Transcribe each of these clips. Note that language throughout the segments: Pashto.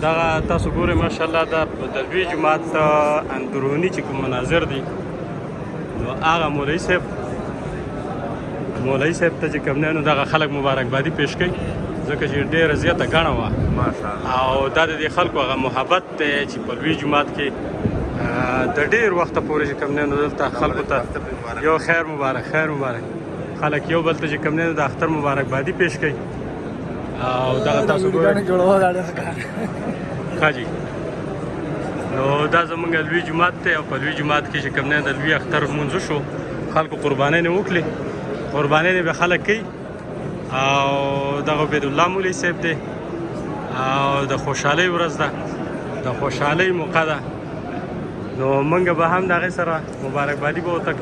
دغه تاسو ګورئ ماشاءالله دا د لوی جومات اندروني چې کوم مناظر دي نو هغه مولوي صاحب ته چې کوم نه نو دغه خلک مبارکبادي پیش کوي ځکه چې ډېره زیاته ګڼه وه او دا د دې خلکو هغه محبت دی چې په لوی جومات کې د ډېر وخته پورې چې کوم نه نو دلته خلکو ته یو خیر مبارک خلک یو بل ته چې کوم نه نو د اختر مبارکبادي پیش کوي او دغه تاسو ګورئ ښه جي نو دا زموږ لوی جومات دی او په لوی جومات کې چې کوم نه د لوی اختر لمونځ وشو خلکو قربانۍ وکړې قربانۍ به خلک کوي او دغه عبید الله مولوي صاحب دی او د خوشحالۍ ورځ ده د خوشحالۍ موقع ده نو موږ به هم د هغې سره مبارکبادي به ورته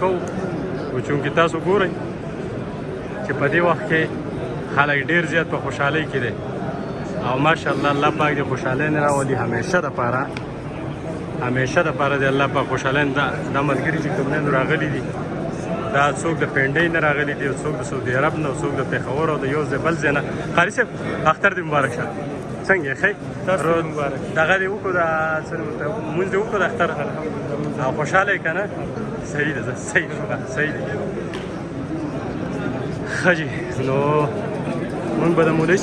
کوو خو چونکې تاسو ګورئ چې په دې وخت کې خلک ډېر زیات په خوشحالۍ کې دی او ماشاءالله الله پاک د خوشحالۍ نه راولي همیشه دپاره د الله پاک خوشحالۍ دا ملګري چې کوم نه راغلي دي دا څوک د پنډۍ نه راغلي دي څوک د سعودي عرب نه څوک د پېښور او د یو ځای بل ځای نه قاري صاحب اختر دې مبارک شه څنګه یې ښه دغه دې وکړو د لمونځ دې وکړو د اختر او خوشحاله یې که نه صحیح ده صحیح دی ښه جي نو موږ به د مولوي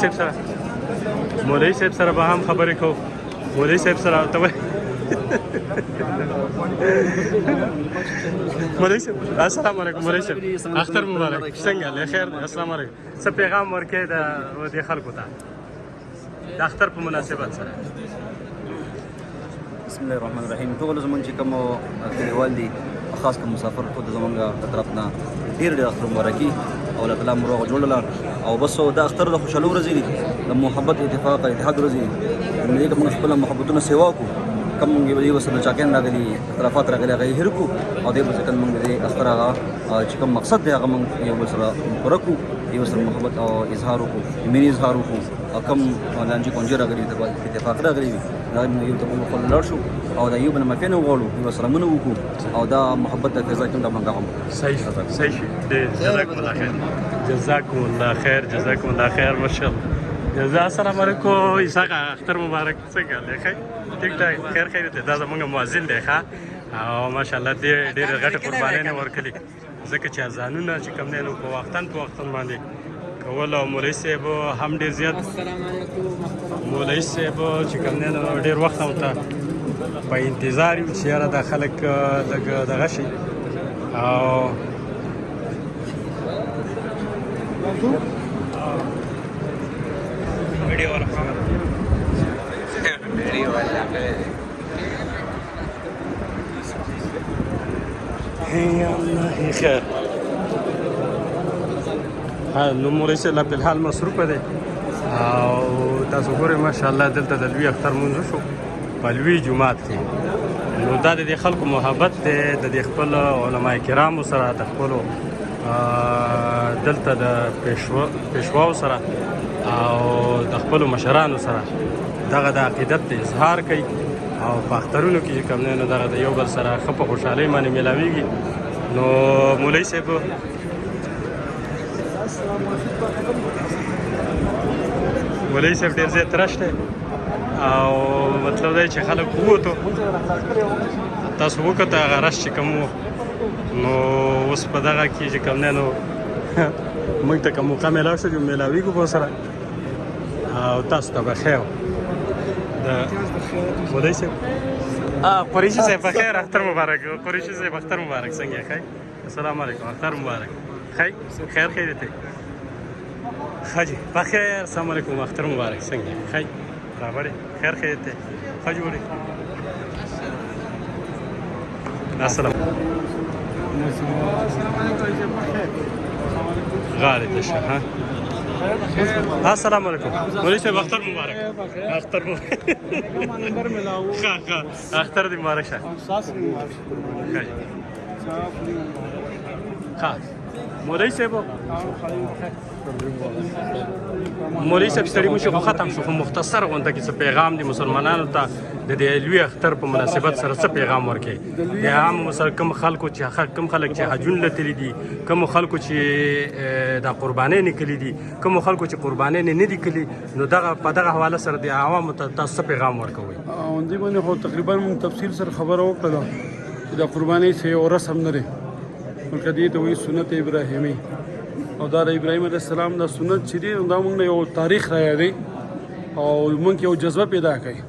صاحب سره به هم خبرې کوو مولوي صاحب سره ورته وایي مولوي صاحب السلام علیکم مولوي صاحب اختر مبارک څنګه له خیر السلام علیکم څه پیغام ورکړئ د دې خلکو ته د اختر په مناسبت سره بسم الله الرحمن الرحیم ټول زمونږ چې کوم کلیوال دي خاص کوم مسافر ټول زمونږ د طرف نه ډېر اختر مبارکي او الله تعالی مو روغ جوړله او بس دا اختر د خوشحالۍ ورځې دي د محبت اتفاق اتحاد ورځې دي موږ کوم خپل محبتونه سیوا کو کم یو سره چاکین راغلي اختلافات راغلي هغه هېر کو او دې بس کله موږ دې اختر هغه چې کوم مقصد دی هغه موږ یو بل سره پوره کړو یو سره محبت او اظهار وکړو مینې اظهار وکړو او کم لانجې کونجې راغلي اتفاق راغلي وي دا یو ته موږ خپل لړ شو او دا یو بل مفین وغواړو یو سره مونږ وکړو او دا محبت د فضا کې دا موږ هم صحیح جزاکم الله خیر ماشاءالله السلام علیکم اسحاق اختر مبارک څنګه ښه ټیک ټاک خیر ته دا زموږ مؤذن دی ښه او ماشاءالله ډېرې غټې قربانۍ نه ورکړي ځکه چې اذانونه چې کوم دی نو په وختن باندې کول او مولوي صاحب هم ډېر زیات مولوي صاحب چې کوم دی نو ډېر وخت هم ته په انتظار یو چې یاره دا خلک لږ دغه شي او ویډیو والا الله خیر نو مولوي صاحب په الحال مصروفه دی او تاسو ګورئ ماشاءالله دلته د لوی اختر لمونځ وشو په لوی جومات کې نو دا د دې خلکو محبت دی د دې خپل علما کرامو سره د خپلو دلته د پیشواو سره او د خپلو مشرانو سره دغه د عقیدت د اظهار کوي او په اخترونو کې چې کوم دی نو دغه د یو بل سره ښه په خوشحالۍ باندې میلاویږي نو مولوي صاحب ډېر زیات رش دی او مطلب دی چې خلک ووتو تاسو وکته هغه رش چې کوم نو اوس په دغه کې چې کوم دی نو موږ ته که موقع میلاو شو چې میلاویږو به سره او تاسو ته به خیر د مولوي صاحب قریشي صاحب په خیر اختر مبارک قریشي صاحب اختر مبارک څنګه ښه السلام علیکم اختر مبارک خیر ته ښه جي په خیر السلام علیکم اختر مبارک څنګه ښه برابر خیر ته ښه جوړې السلام غالي تشه ها السلام علیکم مولوي صاحب اختر مبارک اختر اختر دې مبارک شه ښه مولوي صاحب مولوي صاحب ستړي مو شو ختم شو خو مختصر غونډه کې څه پیغام دی مسلمانانو ته د دې لوی اختر په مناسبت سره څه پیغام ورکړي د عام مسلمان خلکو چې کم خلک چې حجون لتلی دي کم خلکو چې د قربانۍ نه کړي دي کم خلکو چې قربانۍ نه دي کړي نو دغه په دغه حواله سره د عوامو ته تاسو پیغام ورکوي دې باندې خو تقریبا موږ تفصیل سره خبره وکړه چې د قربانۍ څه یو رسم نه دی بلکې دې ته وایي سنت ابراهیمي او دا د ابراهیم علیه السلام د سنت چې دی دا موږ یو تاریخ را یادوي او موږ یو جذبه پیدا کوي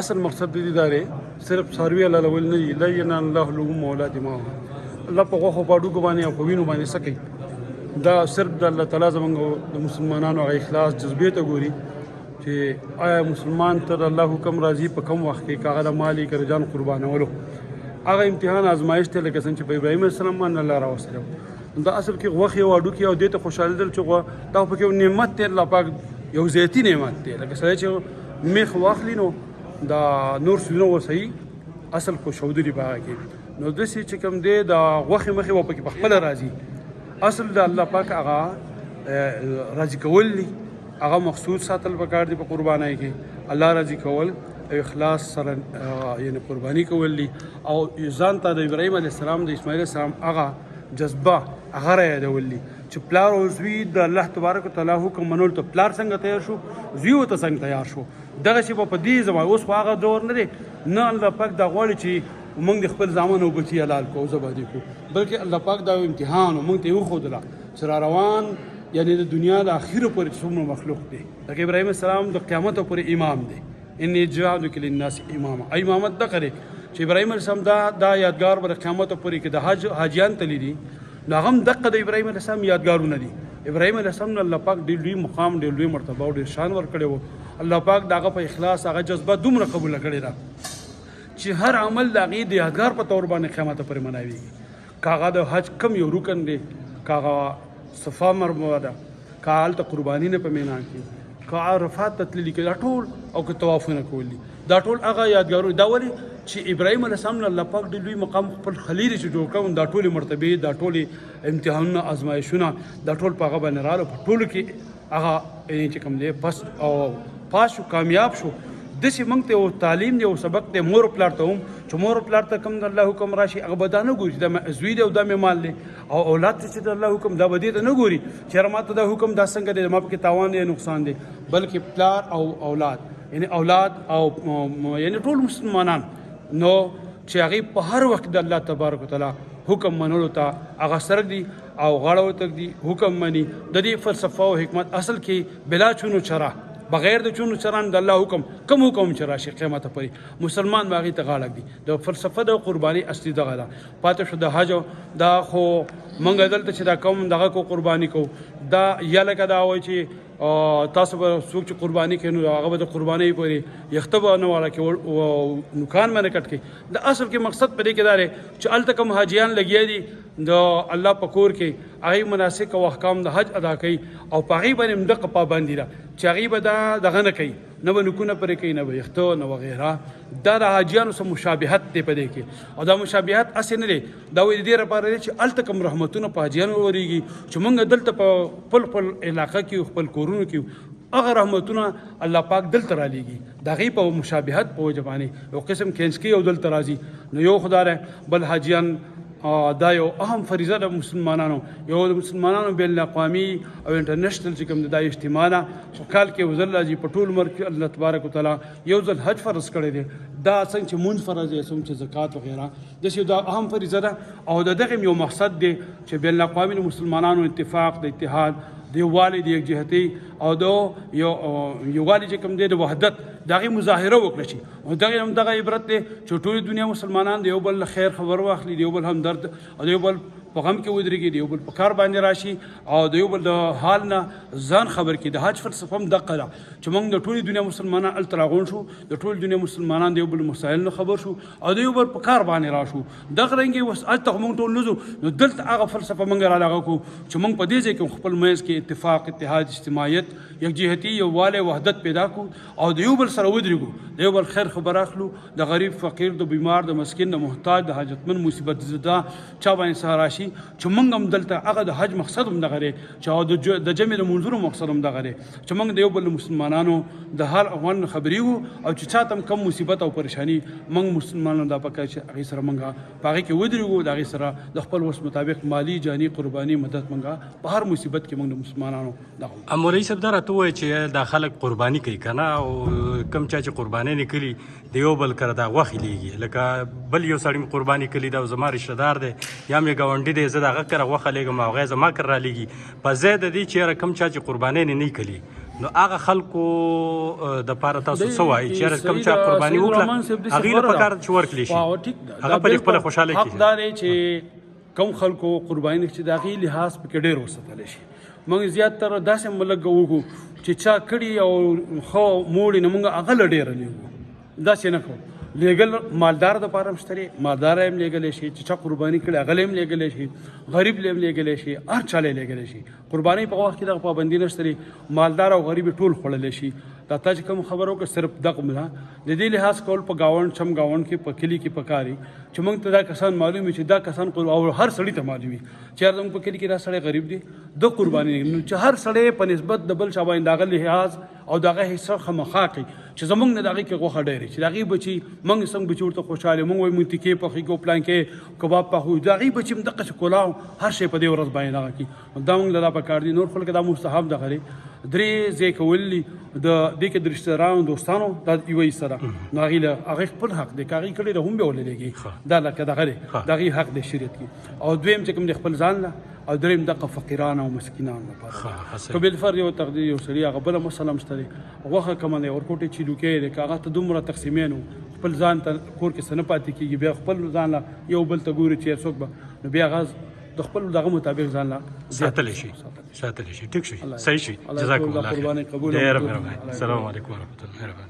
اصل مقصد دې دا دی صرف څاروي الله لول نه دی لا ینال الله لهم ولا دماغهم الله په غوښو په هډوکو باندې او په وینو باندې څه کوي دا صرف د الله تعالی زموږ د مسلمانانو هغه اخلاص جذبې ته ګوري چې آیا مسلمان تر الله حکم راځي په کوم وخت کې کاغه د مالی کرجان قربانولو هغه امتحان آزمایش ته لکه څنګه چې په ابراهیم علیه السلام باندې الله راوستلو دا اصل کې غوښې او هډوکي او دې ته خوشحالي دل چې دا پکې یو نعمت دی الله پاک یو ذاتي نعمت دی لکه سړی چې میخ واخلي نو دا نور څیزونه وصحي اصل خوشحودي دی په هغه کې نو داسې چې کوم دی دا غوښې مخې به پکې په خپله راځي اصل د الله پاک هغه راضي کول دي هغه مقصود ساتل پکار دي په قربانۍ کې الله راضي کول او اخلاص سره یعنی قرباني کول دي او ځان ته د ابراهیم علیه السلام د اسماعیل علیه السلام هغه جذبه هغه را یادول دي چې پلار او زوی د الله تبارک وتعالى حکم منول ته پلار څنګه تیار شو زوی ته څنګه تیار شو دغه شی په دې زما اوس خو هغه دور نه دی نه الله پاک دا غواړي چې موږ د خپل ځامن او بچي حلال کو زبادي کو بلکې الله پاک دا امتحان موږ ته یو خودلا چې روان یعنی د دنیا د اخیره پورې څومره مخلوق دی لکه ابراهیم السلام د قیامت پورې امام دی انی جعلک للناس اماما امامت د کړي چې ابراهیم السلام دا یادګار بر قیامت پورې کې د حاجیان تللی دي نو هغه دغه د ابراهیم السلام یادګارونه دي ابراهیم السلام الله پاک ډېر لوی مقام ډېر لوی مرتبه او ډېر شان ورکړی وو الله پاک دغه په اخلاص هغه جذبه دومره قبول کړی دا چې هر عمل د هغې د یادګار په طور باندې قیامت پورې مناویږي کاغه د حج کم یو رکن دی کاغه صفا مروه ده که هلته قرباني نه په مینا کې که عرفات ته تللي کې دا ټول او که طوافونه کولي دا ټول هغه یادګارونه دا ولې چې ابراهیم علیه السلام الله پاک ډېر لوی مقام خپل خلیل چې جوړ کړو دا ټولې مرتبې دا ټولې امتحانونه ازمایښونه دا ټول په هغه باندې راغلو په ټولو کې هغه چې کوم دی پاس شو کامیاب شو داسې موږ ته یو تعلیم دی او سبق دی مور پلار ته هم چې مور پلار ته کوم د الله حکم راشي هغه به دا نه ګوري چې دا زوی دی او دا مې مال دی او اولاد ته چې د الله حکم دا به دې ته نه ګوري چې یاره ما ته دا حکم دا څنګه دی ما پکې تاوان دی نقصان دی بلکې پلار او اولاد او یعنی ټول مسلمانان نو چې هغې په هر وخت د الله تبارک وتعالی حکم منلو ته هغه سره دي او غاړه وتک دي حکم مني د دې فلسفه او حکمت اصل کې بلا چونو چرا بغیر د چونو چران د الله حکم کوم حکم چې راشي قیامت پورې مسلمان باغې ته غاړه دی د فلسفه د قرباني اصلي دغه ده پاتې شو د حج دا خو موږ دلته چې دا کوم دغه کو قرباني کو دا یا لکه دا وایي چې تاسو به څوک چې قرباني کوي نو هغه به د قربانۍ پورې یخته به نه والا کې نوکان باندې کټ کوي د اصل کې مقصد په دې کې دا دی چې هلته کوم حاجیان لګیا دي د الله په کور کې هغې مناسک او احکام د حج ادا کوي او په هغې باندې هم دغه پابندي ده چې هغې به دا دغه نه کوي نه به نوکونه پرې کوي نه به یخته نه وغیره دا د حاجیانو سره مشابهت دی په دې کې او دا مشابهت هسې نه دی دا وایي د دې لپاره دی چې هلته کوم رحمتونه په حاجیانو ورېږي چې موږ دلته په خپل علاقه کې خپل کورونو کې هغه رحمتونه الله پاک دلته رالیږي د هغې په مشابهت په وجه باندې یو قسم کینسکي او دلته راځي نو یو خدای بل حاجیان دا یو اهم فریضه د مسلمانانو یو د مسلمانانو بین الاقوامي او انټرنیشنل چې کوم د اجتماع ده په کال کې یو ځل راځي په ټول عمر کې الله تبارک وتعالی یو ځل حج فرض کړی دی دا څنګه چې مونځ فرض دی څنګه چې زکات وغیره داسې دا اهم فریضه ده او د دغه یو مقصد دی چې بین الاقوامي مسلمانانو اتفاق د اتحاد د یووالي د یکجهتۍ او د یووالي چې کوم دی د وحدت د هغې مظاهره وکړه شي او دغه عبرت دی چې ټولې دنیا مسلمانان د یو بل خیر خبر واخلي د یو بل همدرد او د یو بل په غم کې ودرېږي د یو بل په کار باندې راشي او د یو بل د حال نه ځان خبر کړي د حج فلسفه هم دقه ده چې موږ د ټولې دنیا مسلمانان هلته راغونډ شو د ټولې دنیا مسلمانان د یو بل مسایل نه خبر شو او د یو بل په کار باندې راشو دغه رنګې اوس هلته موږ ټول نه ځو نو دلته هغه فلسفه موږ رالاغه کړو چې موږ په دې ځای کې خپل منځ کې اتفاق اتحاد اجتماعیت یکجهتي یووالی وحدت پیدا کړو او د یو بل سره ودرېږو د یو بل خیر خبر اخلو د غریب فقیر د بیمار د مسکین د محتاج د حاجتمند مصیبت زده چا باندې سره راشي شي چې موږ هم دلته هغه د حج مقصد هم دغه دی چې د جمع د منظورو مقصد هم دغه دی چې موږ د یو بل مسلمانانو د حال احوال خبرې وو او چې چاته هم کم مصیبت او پریشانی موږ مسلمانانو دا پکې چې هغې سره موږ په هغې کې ودرېږو د هغې سره د خپل وس مطابق مالی جاني قرباني مدد موږ په هر مصیبت کې موږ د مسلمانانو دغه مولوي صاحب دا راته ووایه چې دا خلک قرباني کوي که نه او کوم چا چې قربانۍ نه کلي د یو بل کره دا غوښې لیږي لکه بل یو سړي مې قرباني کلي دا زما رشته دار دی یا مې ګاونډي دی زه د هغه کره غوښه لیږم او هغه زما کره رالیږي په ځای د دې چې یاره کوم چا چې قربانۍ نه کلي نو هغه خلکو دپاره تاسو څه وایي چې یاره کوم چا قرباني وکړه هغوی له پکار چې ورکړلی شي هغه پرې خپله خوشحاله کړي حق دا دی چې کوم خلکو قرباني چې د هغې لحاظ پکې ډېر وساتلی شي موږ زیاتره داسې ملک وکړو چې چا کړي او ښه موړي نه موږ هغه له ډېره لیږو داسې نه کوو لیږل مالدار دپاره هم شته دی مالداره هم لیږلی شي چې چا قرباني کړي هغه هم لیږلی شي غریب هم لیږلی شي هر چا لیږلی شي قربانۍ په وخت کې دغه پابندي نشته دی مالدار او غریب ټول خوړلی شي دا تا چې کوم خبر وکړه صرف دغه نه د دې لحاظ کول په گاونډ چم گاونډ کې په کلي کې پکاري چې موږ ته دا کسان معلوم وي چې دا کسان او هر سړي ته معلوم وي چې یار زموږ په کلي کې دا سړی غریب دی د قرباني نو چې هر سړی په نسبت د بل چا باندې دغه لحاظ او دغه حصه خامخا کوي چې زموږ نه دغه کې غوښه ډېرې چې دغه بچي موږ څنګه بچي ورته خوشاله موږ وایو موږ تکې پخې کو پلان کې کباب پخو دغه بچي هم دغه کولاو هر شی په دې ورځ باندې دغه کې دا موږ له پکار دي نور خلک دا مستحب دغه درې ځای کولی د دې کې د رشتهدارانو دوستانو دا یوه سره نو هغې له هغې خپل حق دی که هغې کړی ده هم بیا ولېږي دا لکه دغه دی د هغې حق دی شریعت کې او دویم چې کوم دی خپل ځان له او دریم دغه فقیران او مسکینان لپاره که بالفرض یو تقدیر یو سړي هغه بله مسله هم شته دی غوښه کومه دی ورکوټې چې لوکۍ دی که هغه ته دومره تقسیمین خپل ځان ته کور کې څه نه پاتې کېږي بیا خپل ځان له یو بل ته ګوري چې څوک به نو بیا هغه د خپل دغه مطابق ځان له ساتلی شي ټیک شي صحیح شي جزاکم الله خیر ډېره مهرباني السلام علیکم ورحمة الله